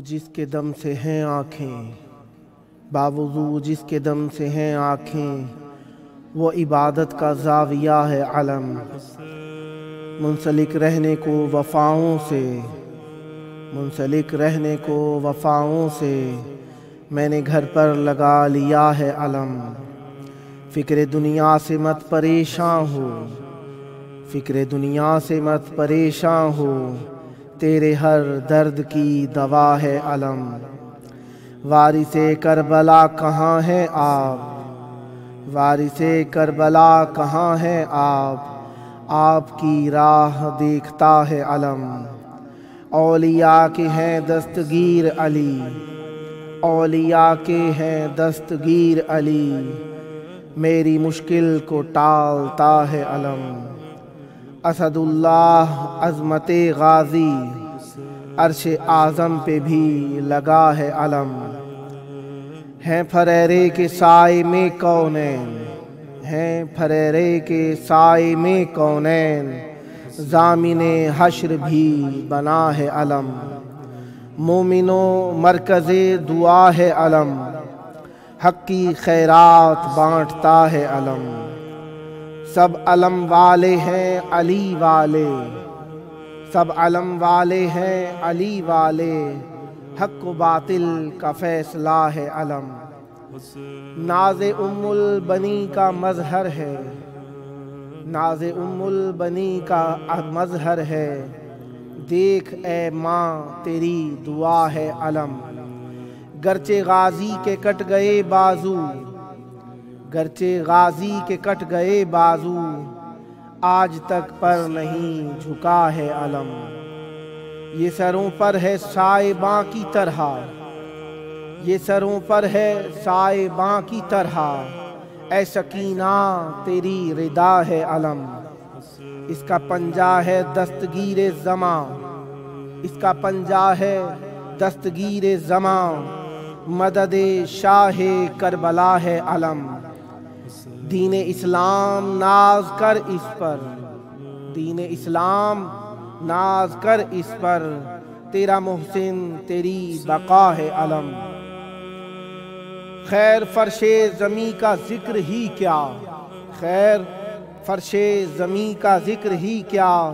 جس کے دم سے ہیں آنکھیں، باوضو جس کے دم سے ہیں آنکھیں، وہ عبادت کا زاویہ ہے علم۔ منسلک رہنے کو وفاؤں سے، منسلک رہنے کو وفاؤں سے، میں نے گھر پر لگا لیا ہے علم۔ فکر دنیا سے مت پریشان ہو، فکر دنیا سے مت پریشان ہو، تیرے ہر درد کی دوا ہے علم۔ وارث کربلا کہاں ہیں آپ، وارث کربلا کہاں ہیں آپ کی راہ دیکھتا ہے علم۔ اولیاء کے ہیں دستگیر علی، اولیاء کے ہیں دستگیر علی، میری مشکل کو ٹالتا ہے علم۔ اسد اللہ عظمت غازی، عرش اعظم پہ بھی لگا ہے علم۔ ہیں پھریرے کے سائے میں کونین، ہیں پھریرے کے سائے میں کونین، ضامن حشر بھی بنا ہے علم۔ مومنوں مرکز دعا ہے علم، حق کی خیرات بانٹتا ہے علم۔ سب علم والے ہیں علی والے، سب علم والے ہیں علی والے، حق و باطل کا فیصلہ ہے علم۔ ناز ام البنی کا مظہر ہے، ناز ام البنی کا مظہر ہے، دیکھ اے ماں تیری دعا ہے علم۔ گرچہ غازی کے کٹ گئے بازو، گرچہ غازی کے کٹ گئے بازو، آج تک پر نہیں جھکا ہے علم۔ یہ سروں پر ہے سائباں کی طرح، یہ سروں پر ہے سائباں کی طرح، اے سکینہ تیری ردا ہے علم۔ اس کا پنجہ ہے دستگیر زماں، اس کا پنجہ ہے دستگیر زماں، مدد شاہ کربلا ہے علم۔ دین اسلام ناز کر اس پر، دین اسلام ناز کر اس پر، تیرا محسن تیری بقا ہے علم۔ خیر فرش زمیں کا ذکر ہی کیا، خیر فرش زمیں کا ذکر ہی کیا،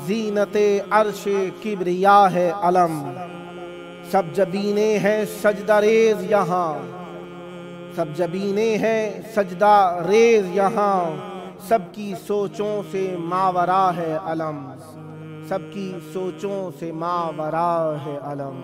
زینت عرش کبریا ہے علم۔ سب جبینیں ہیں سجدہ ریز یہاں، سب جبینیں ہیں سجدہ ریز یہاں، سب کی سوچوں سے ماورا ہے علم، سب کی سوچوں سے ماورا ہے علم۔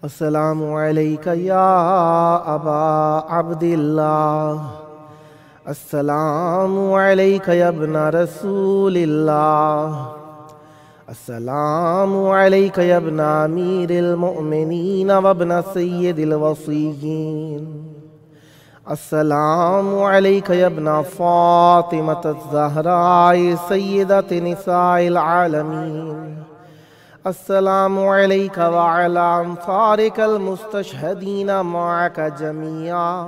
السلام علیک یا ابا عبداللہ، السلام علیک یا ابن رسول اللہ، السلام علیک یا ابن امیر المؤمنین و ابن سید الوصیین، السلام علیک یا ابن فاطمة الزہراء سیدۃ نساء العالمین، السلام علیک وعلی انصارک المستشہدین معک جمیعا،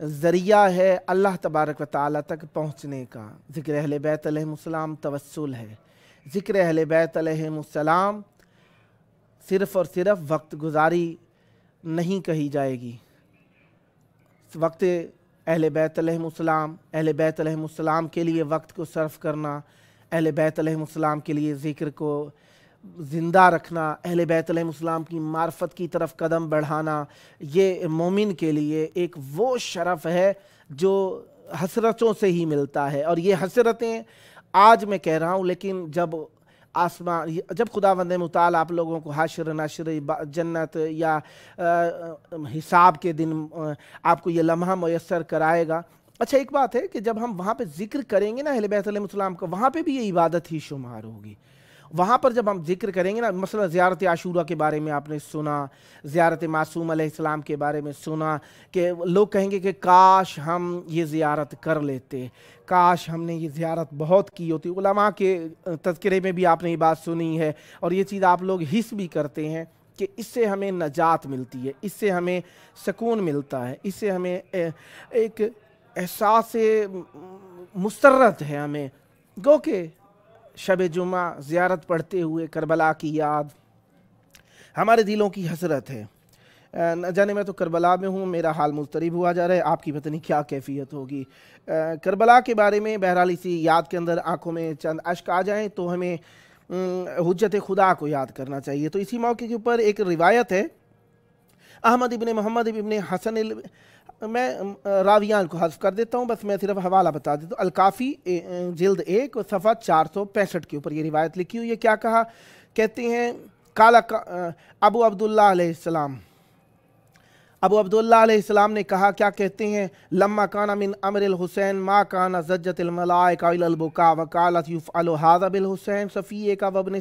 ذریعہ ہے اللہ تبارک و تعالیٰ تک پہنچنے کا۔ ذکر اہل بیت علیہم السلام توسل ہے، ذکر اہل بیت علیہم السلام صرف اور صرف وقت گزاری نہیں کہی جائے گی۔ وقت اہل بیت علیہم السلام، اہل بیت علیہم السلام کے لیے وقت کو صرف کرنا، اہل بیت علیہم السلام کے لیے ذکر کو زندہ رکھنا، اہل بیت علیہم السلام کی معرفت کی طرف قدم بڑھانا، یہ مومن کے لیے ایک وہ شرف ہے جو حسرتوں سے ہی ملتا ہے۔ اور یہ حسرتیں آج میں کہہ رہا ہوں، لیکن جب خداوند متعال آپ لوگوں کو حشر نشر جنت یا حساب کے دن آپ کو یہ لمحہ میسر کرائے گا۔ اچھا ایک بات ہے کہ جب ہم وہاں پہ ذکر کریں گے نا اہل بیت علیہ السلام کا، وہاں پہ بھی یہ عبادت ہی شمار ہوگی۔ وہاں پر جب ہم ذکر کریں گے نا، مثلا زیارت عاشورہ کے بارے میں آپ نے سنا، زیارت معصوم علیہ السلام کے بارے میں سنا کہ لوگ کہیں گے کہ کاش ہم یہ زیارت کر لیتے، کاش ہم نے یہ زیارت بہت کی ہوتی۔ علماء کے تذکرے میں بھی آپ نے یہ بات سنی ہے، اور یہ چیز آپ لوگ حس بھی کرتے ہیں کہ اس سے ہمیں نجات ملتی ہے، اس سے ہمیں سکون ملتا ہے، اس سے ہمیں ایک احساس مسرت ہے ہمیں۔ گو کہ شب جمعہ زیارت پڑھتے ہوئے کربلا کی یاد ہمارے دلوں کی حسرت ہے۔ نہ جانے میں تو کربلا میں ہوں، میرا حال مضطرب ہوا جا رہا ہے، آپ کی پتہ نہیں کیا کیفیت ہوگی۔ کربلا کے بارے میں بہرحال اسی یاد کے اندر آنکھوں میں چند اشک آ جائیں تو ہمیں حجت خدا کو یاد کرنا چاہیے۔ تو اسی موقع کے اوپر ایک روایت ہے، احمد ابن محمد ابن حسن میں راویان کو حذف کر دیتا ہوں، بس میں صرف حوالہ بتا دیتا ہوں۔ الکافی جلد 1 صفحہ 465 کے اوپر یہ روایت لکھی ہوئی ہے۔ کیا کہا؟ کہتے ہیں ابو عبداللہ علیہ السلام، ابو عبداللہ علیہ السلام نے کہا، کیا کہتے ہیں؟ لما کان من امر الحسین ما کان زجت الملائکہ الی البکاء وقالت یفعل هذا بالحسین صفیہ کا وابن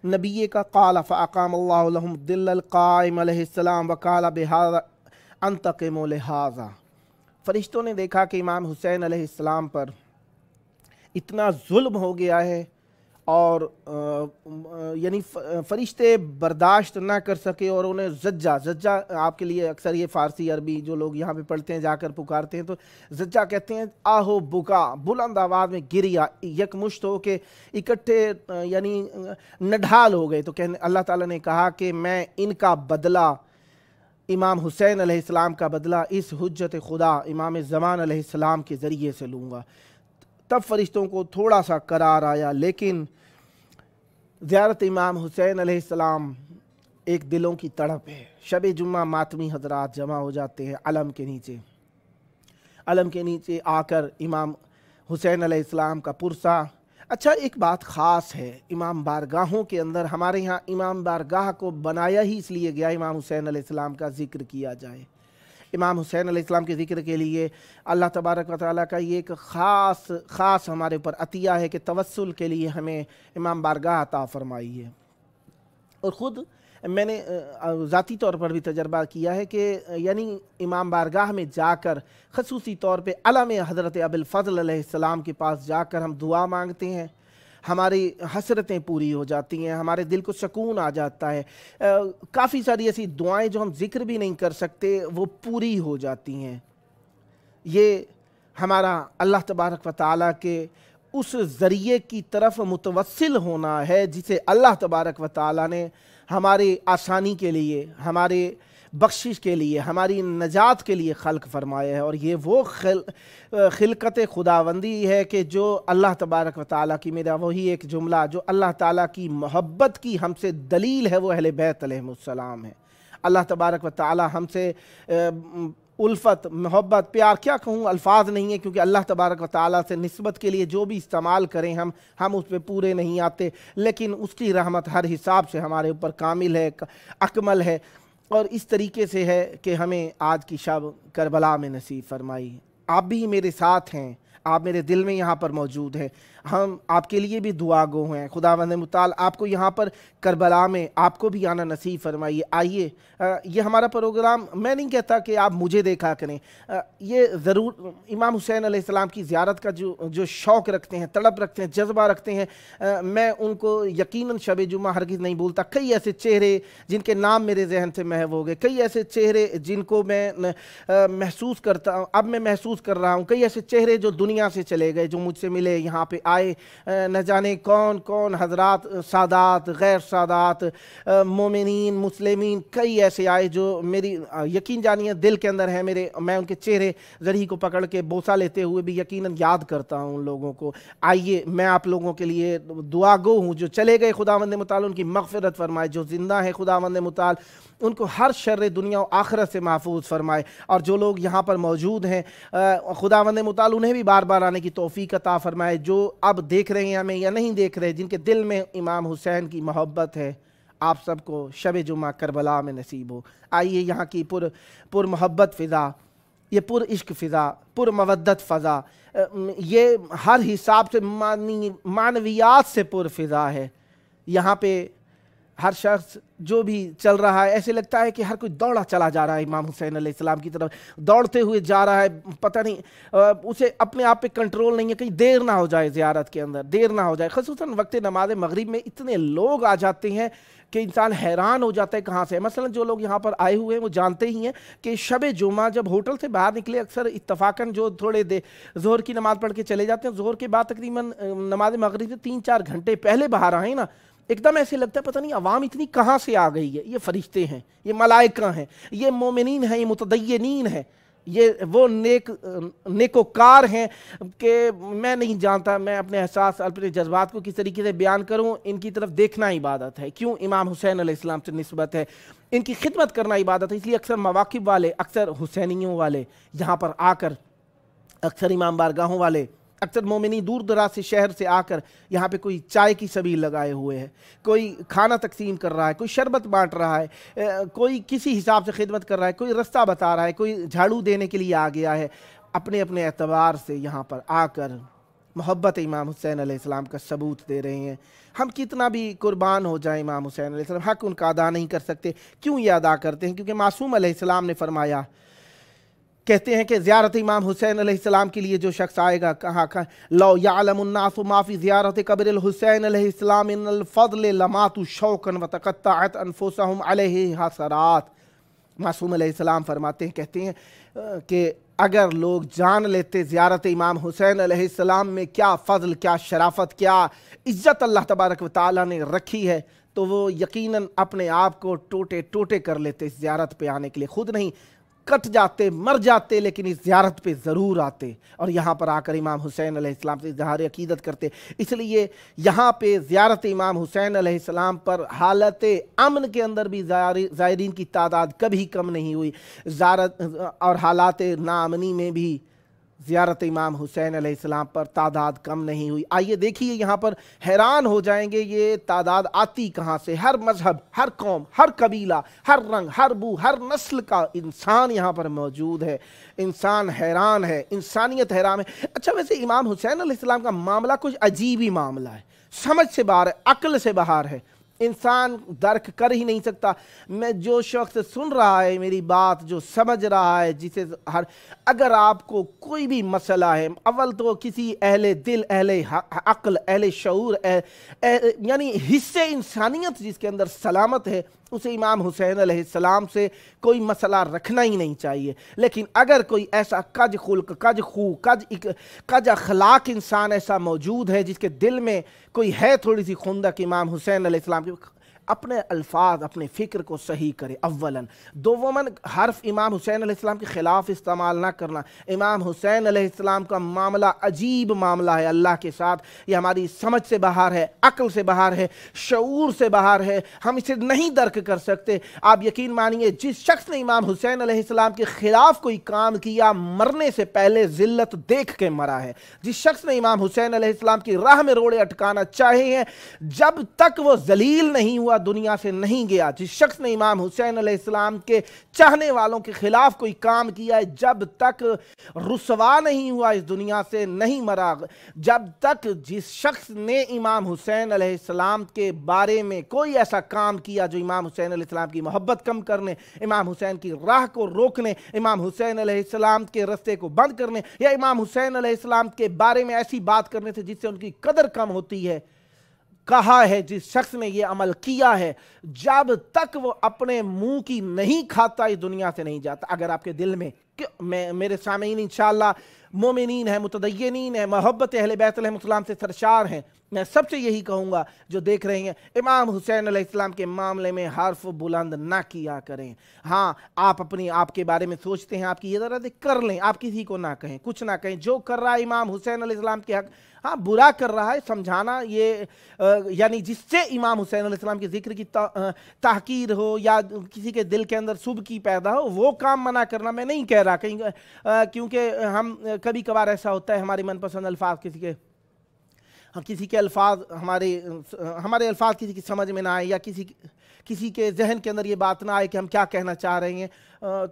نبی کا قال فاقام اللہ لهم الظل القائم علیہ السلام وقال بهذا انتقم لهذا۔ فرشتوں نے دیکھا کہ امام حسین علیہ السلام پر اتنا ظلم ہو گیا ہے، اور یعنی فرشتے برداشت نہ کر سکے، اور انہیں زجہ آپ کے لیے اکثر یہ فارسی عربی جو لوگ یہاں پہ پڑھتے ہیں جا کر پکارتے ہیں تو زجہ کہتے ہیں آہو بکا، بلند آواز میں گریا، یکمشت ہو کے اکٹھے یعنی نڈھال ہو گئے۔ تو اللہ تعالیٰ نے کہا کہ میں ان کا بدلہ، امام حسین علیہ السلام کا بدلہ اس حجت خدا امام زمان علیہ السلام کے ذریعے سے لوں گا۔ تب فرشتوں کو تھوڑا سا قرار آیا، لیکن زیارت امام حسین علیہ السلام ایک دلوں کی تڑپ ہے۔ شب جمعہ ماتمی حضرات جمع ہو جاتے ہیں علم کے نیچے آ کر امام حسین علیہ السلام کا پرسہ۔ اچھا ایک بات خاص ہے امام بارگاہوں کے اندر، ہمارے ہاں امام بارگاہ کو بنایا ہی اس لیے گیا امام حسین علیہ السلام کا ذکر کیا جائے۔ امام حسین علیہ السلام کے ذکر کے لیے اللہ تبارک و تعالیٰ کا یہ ایک خاص ہمارے اوپر عطیہ ہے کہ توسل کے لیے ہمیں امام بارگاہ عطا فرمائی ہے۔ اور خود میں نے ذاتی طور پر بھی تجربہ کیا ہے کہ یعنی امام بارگاہ میں جا کر خصوصی طور پہ علم حضرت ابو الفضل علیہ السلام کے پاس جا کر ہم دعا مانگتے ہیں، ہماری حسرتیں پوری ہو جاتی ہیں، ہمارے دل کو سکون آ جاتا ہے۔ کافی ساری ایسی دعائیں جو ہم ذکر بھی نہیں کر سکتے وہ پوری ہو جاتی ہیں۔ یہ ہمارا اللہ تبارک و تعالیٰ کے اس ذریعے کی طرف متوسل ہونا ہے جسے اللہ تبارک و تعالیٰ نے ہماری آسانی کے لیے، ہمارے بخشش کے لیے، ہماری نجات کے لیے خلق فرمایا ہے۔ اور یہ وہ خلقت خداوندی ہے کہ جو اللہ تبارک و تعالیٰ کی، میرا وہی ایک جملہ، جو اللہ تعالیٰ کی محبت کی ہم سے دلیل ہے وہ اہل بیت علیہم السلام ہے۔ اللہ تبارک و تعالیٰ ہم سے الفت، محبت، پیار، کیا کہوں، الفاظ نہیں ہے، کیونکہ اللہ تبارک و تعالیٰ سے نسبت کے لیے جو بھی استعمال کریں ہم اس پہ پورے نہیں آتے، لیکن اس کی رحمت ہر حساب سے ہمارے اوپر کامل ہے، اکمل ہے، اور اس طریقے سے ہے کہ ہمیں آج کی شب کربلا میں نصیب فرمائی۔ آپ بھی میرے ساتھ ہیں، آپ میرے دل میں یہاں پر موجود ہیں۔ ہم آپ کے لیے بھی دعا گو ہیں۔ خداوند متعال آپ کو یہاں پر کربلا میں آپ کو بھی آنا نصیب فرمائیے۔ آئیے، یہ ہمارا پروگرام میں نہیں کہتا کہ آپ مجھے دیکھا کریں، یہ ضرور امام حسین علیہ السلام کی زیارت کا جو شوق رکھتے ہیں، تڑپ رکھتے ہیں، جذبہ رکھتے ہیں، میں ان کو یقیناً شب جمعہ ہرگز نہیں بھولتا۔ کئی ایسے چہرے جن کے نام میرے ذہن سے محو ہو گئے، کئی ایسے چہرے جن کو میں محسوس کرتا ہوں، اب میں محسوس کر رہا ہوں، کئی ایسے چہرے جو دنیا سے چلے گئے، جو مجھ سے ملے، یہاں پہ آئے، نہ جانے کون کون حضرات، سادات، غیر سادات، مومنین، مسلمین، کئی ایسے آئے جو میری یقین جانیے دل کے اندر ہے میرے، میں ان کے چہرے ذریعہ کو پکڑ کے بوسہ لیتے ہوئے بھی یقیناً یاد کرتا ہوں ان لوگوں کو۔ آئیے، میں آپ لوگوں کے لیے دعا گو ہوں، جو چلے گئے خداوند متعال ان کی مغفرت فرمائے، جو زندہ ہیں خداوند متعال ان کو ہر شر دنیا و آخرت سے محفوظ فرمائے، اور جو لوگ یہاں پر موجود ہیں خداوند متعال انہیں بھی بار بار آنے کی توفیق عطا فرمائے، جو اب دیکھ رہے ہیں ہمیں یا نہیں دیکھ رہے، جن کے دل میں امام حسین کی محبت ہے، آپ سب کو شب جمعہ کربلا میں نصیب ہو۔ آئیے، یہاں کی پر محبت فضا، یہ پر عشق فضا، پر مودت فضا، یہ ہر حساب سے معنویات سے پر فضا ہے۔ یہاں پہ ہر شخص جو بھی چل رہا ہے، ایسے لگتا ہے کہ ہر کوئی دوڑا چلا جا رہا ہے امام حسین علیہ السلام کی طرف، دوڑتے ہوئے جا رہا ہے، پتہ نہیں اسے اپنے آپ پہ کنٹرول نہیں ہے، کہیں دیر نہ ہو جائے زیارت کے اندر، دیر نہ ہو جائے۔ خصوصاً وقت نماز مغرب میں اتنے لوگ آ جاتے ہیں کہ انسان حیران ہو جاتا ہے کہاں سے۔ مثلا جو لوگ یہاں پر آئے ہوئے ہیں وہ جانتے ہی ہیں کہ شب جمعہ جب ہوٹل سے باہر نکلے، اکثر اتفاقاً جو تھوڑے ظہر کی نماز پڑھ کے چلے جاتے ہیں، ظہر کے بعد تقریباً نماز مغرب سے 3-4 گھنٹے پہلے باہر آئیں نا، ایک دم ایسے لگتا ہے پتہ نہیں عوام اتنی کہاں سے آ گئی ہے۔ یہ فرشتے ہیں، یہ ملائکہ ہیں، یہ مومنین ہیں، یہ متدینین ہیں، یہ وہ نیکوکار ہیں کہ میں نہیں جانتا، میں اپنے احساس، اپنے جذبات کو کس طریقے سے بیان کروں۔ ان کی طرف دیکھنا عبادت ہے، کیوں؟ امام حسین علیہ السلام سے نسبت ہے، ان کی خدمت کرنا عبادت ہے۔ اس لیے اکثر مواقب والے، اکثر حسینیوں والے یہاں پر آ کر، اکثر امام بارگاہوں والے، اکثر مومنی دور دراز سے شہر سے آ کر یہاں پہ کوئی چائے کی سبیل لگائے ہوئے ہے، کوئی کھانا تقسیم کر رہا ہے، کوئی شربت بانٹ رہا ہے، کوئی کسی حساب سے خدمت کر رہا ہے، کوئی رستہ بتا رہا ہے، کوئی جھاڑو دینے کے لیے آ گیا ہے، اپنے اپنے اعتبار سے یہاں پر آ کر محبت امام حسین علیہ السلام کا ثبوت دے رہے ہیں۔ ہم کتنا بھی قربان ہو جائیں امام حسین علیہ السلام، حق ان کا ادا نہیں کر سکتے۔ کیوں یہ ادا کرتے ہیں؟ کیونکہ معصوم علیہ السلام نے فرمایا، کہتے ہیں کہ زیارت امام حسین علیہ السلام کے لیے جو شخص آئے گا، کہا لو یعلم الناس ما فی زیارت قبر الحسین علیہ السلام ان الفضل لماتوا شوقا وتقطعت انفسهم علیہ حسرات۔ معصوم علیہ السلام فرماتے ہیں، کہتے ہیں کہ اگر لوگ جان لیتے زیارت امام حسین علیہ السلام میں کیا فضل، کیا شرافت، کیا عزت اللہ تبارک و تعالیٰ نے رکھی ہے، تو وہ یقیناً اپنے آپ کو ٹوٹے ٹوٹے کر لیتے اس زیارت پہ آنے کے لیے، خود نہیں کٹ جاتے، مر جاتے، لیکن اس زیارت پہ ضرور آتے اور یہاں پر آ کر امام حسین علیہ السلام سے اظہار عقیدت کرتے۔ اس لیے یہاں پہ زیارت امام حسین علیہ السلام پر حالت امن کے اندر بھی زائرین کی تعداد کبھی کم نہیں ہوئی، زیارت اور حالات ناامنی میں بھی زیارت امام حسین علیہ السلام پر تعداد کم نہیں ہوئی۔ آئیے دیکھیے، یہاں پر حیران ہو جائیں گے یہ تعداد آتی کہاں سے۔ ہر مذہب، ہر قوم، ہر قبیلہ، ہر رنگ، ہر بو، ہر نسل کا انسان یہاں پر موجود ہے۔ انسان حیران ہے، انسانیت حیران ہے۔ اچھا، ویسے امام حسین علیہ السلام کا معاملہ کچھ عجیب ہی معاملہ ہے، سمجھ سے باہر ہے، عقل سے باہر ہے، انسان درک کر ہی نہیں سکتا۔ میں جو شخص سن رہا ہے میری بات، جو سمجھ رہا ہے، جسے اگر آپ کو کوئی بھی مسئلہ ہے، اول تو کسی اہل دل، اہل عقل، اہل شعور، یعنی حصے انسانیت جس کے اندر سلامت ہے، اسے امام حسین علیہ السلام سے کوئی مسئلہ رکھنا ہی نہیں چاہیے۔ لیکن اگر کوئی ایسا کج خلق، کج خو، کج اخلاق انسان ایسا موجود ہے جس کے دل میں کوئی ہے تھوڑی سی خندق امام حسین علیہ السلام کی، اپنے الفاظ، اپنے فکر کو صحیح کرے اولاً۔ دوماً حرف امام حسین علیہ السلام کے خلاف استعمال نہ کرنا۔ امام حسین علیہ السلام کا معاملہ عجیب معاملہ ہے اللہ کے ساتھ، یہ ہماری سمجھ سے باہر ہے، عقل سے باہر ہے، شعور سے باہر ہے، ہم اسے نہیں درک کر سکتے۔ آپ یقین مانیے، جس شخص نے امام حسین علیہ السلام کے خلاف کوئی کام کیا، مرنے سے پہلے ذلت دیکھ کے مرا ہے۔ جس شخص نے امام حسین علیہ السلام کی راہ میں روڑے اٹکانا چاہے ہیں، جب تک وہ ذلیل نہیں ہوا ہوا دنیا سے نہیں گیا۔ جس شخص نے امام حسین علیہ السلام کے چاہنے والوں کے خلاف کوئی کام کیا ہے، جب تک رسوا نہیں ہوا اس دنیا سے نہیں مرا۔ جب تک جس شخص نے امام حسین علیہ السلام کے بارے میں کوئی ایسا کام کیا جو امام حسین علیہ السلام کی محبت کم کرنے، امام حسین کی راہ کو روکنے، امام حسین علیہ السلام کے رستے کو بند کرنے، یا امام حسین علیہ السلام کے بارے میں ایسی بات کرنے سے جس سے ان کی قدر کم ہوتی ہے، کہا ہے جس شخص نے یہ عمل کیا ہے، جب تک وہ اپنے منہ کی نہیں کھاتا اس دنیا سے نہیں جاتا۔ اگر آپ کے دل میں، میرے سامعین انشاءاللہ مومنین ہیں، متدینین ہیں، محبت اہل بیت علیہ السلام سے سرشار ہیں، میں سب سے یہی کہوں گا جو دیکھ رہے ہیں، امام حسین علیہ السلام کے معاملے میں حرف بلند نہ کیا کریں۔ ہاں، آپ کے بارے میں سوچتے ہیں، آپ کی یہ ضرورت ہے، کر لیں، آپ کسی کو نہ کہیں، کچھ نہ کہیں۔ جو کر رہا ہے امام حسین علیہ السلام کے حق، ہاں برا کر رہا ہے، سمجھانا، یہ یعنی جس سے امام حسین علیہ السلام کے ذکر کی تحقیر ہو یا کسی کے دل کے اندر سبکی پیدا ہو، وہ کام منع کرنا میں نہیں کہہ رہا، کیونکہ ہم کبھی کبھار ایسا ہوتا ہے ہماری من پسند الفاظ کسی کے الفاظ ہمارے الفاظ کسی کی سمجھ میں نہ آئے، یا کسی کے ذہن کے اندر یہ بات نہ آئے کہ ہم کیا کہنا چاہ رہے ہیں،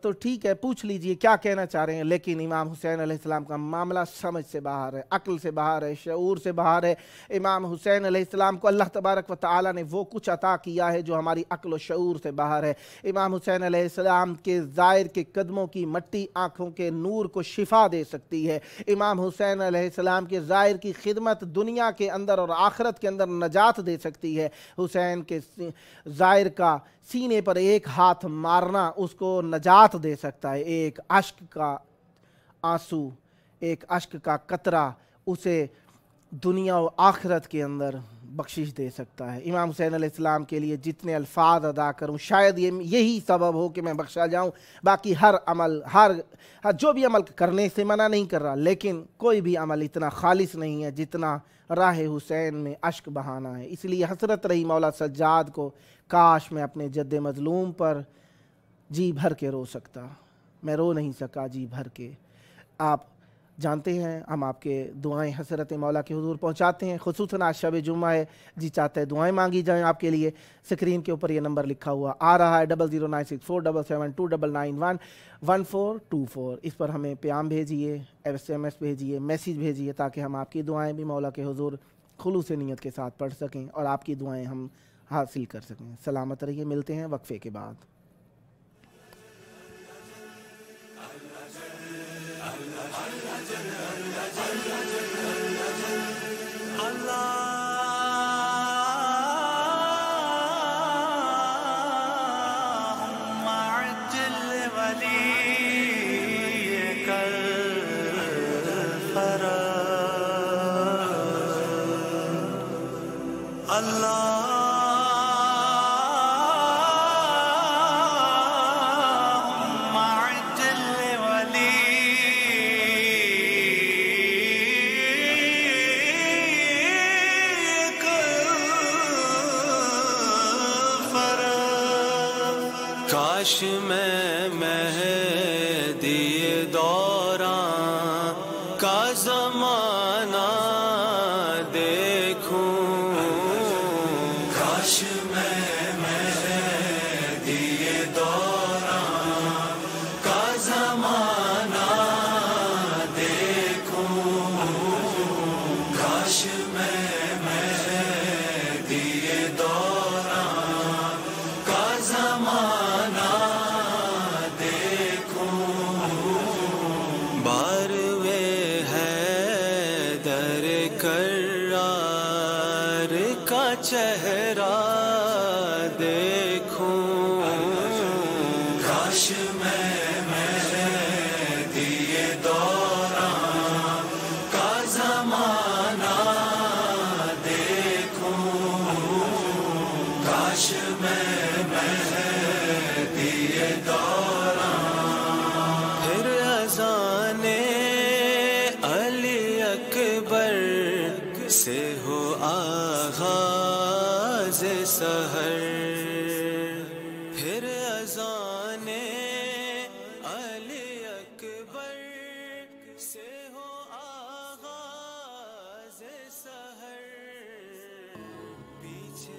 تو ٹھیک ہے، پوچھ لیجئے کیا کہنا چاہ رہے ہیں۔ لیکن امام حسین علیہ السلام کا معاملہ سمجھ سے باہر ہے، عقل سے باہر ہے، شعور سے باہر ہے۔ امام حسین علیہ السلام کو اللہ تبارک و تعالی نے وہ کچھ عطا کیا ہے جو ہماری عقل و شعور سے باہر ہے۔ امام حسین علیہ السلام کے ظاہر کے قدموں کی مٹی آنکھوں کے نور کو شفا دے سکتی ہے۔ امام حسین علیہ السلام کے ظاہر کی خدمت دنیا کے اندر اور آخرت کے اندر نجات دے سکتی ہے۔ حسین کے ظاہر کا سینے پر ایک ہاتھ مارنا اس کو نجات دے سکتا ہے۔ ایک اشک کا آنسو، ایک اشک کا قطرہ اسے دنیا و آخرت کے اندر بخشش دے سکتا ہے۔ امام حسین علیہ السلام کے لیے جتنے الفاظ ادا کروں شاید یہی سبب ہو کہ میں بخشا جاؤں۔ باقی ہر عمل، جو بھی عمل کرنے سے منع نہیں کر رہا، لیکن کوئی بھی عمل اتنا خالص نہیں ہے جتنا راہ حسین میں اشک بہانا ہے۔ اس لیے حسرت رہی مولا سجاد کو، کاش میں اپنے جد مظلوم پر جی بھر کے رو سکتا، میں رو نہیں سکا جی بھر کے۔ آپ جانتے ہیں ہم آپ کے دعائیں حسرت مولا کے حضور پہنچاتے ہیں، خصوصاً آج شب جمعہ ہے، جی چاہتے ہیں دعائیں مانگی جائیں آپ کے لیے۔ سکرین کے اوپر یہ نمبر لکھا ہوا آ رہا ہے 00964772991424، اس پر ہمیں پیام بھیجیے، SMS بھیجیے، میسیج بھیجیے، تاکہ ہم آپ کی دعائیں بھی مولا کے حضور خلوص نیت کے ساتھ پڑھ سکیں اور آپ کی دعائیں ہم حاصل کر سکیں۔ سلامت رہیے، ملتے ہیں وقفے کے بعد۔ کاش میں مہدی دوران کا زمانہ دیکھوں، کاش میں مہدی دوران کا زمانہ دیکھوں، کاش میں مہدی دوران کا زمانہ چہرہ دیکھوں، کاش میں مہدی دوران کا زمانہ دیکھوں، کاش میں مہدی دوران۔ پھر اذان علی اکبر سے ہو آغاز سحر، پھر اذان علی اکبر سے ہو آغاز سحر، پیچھے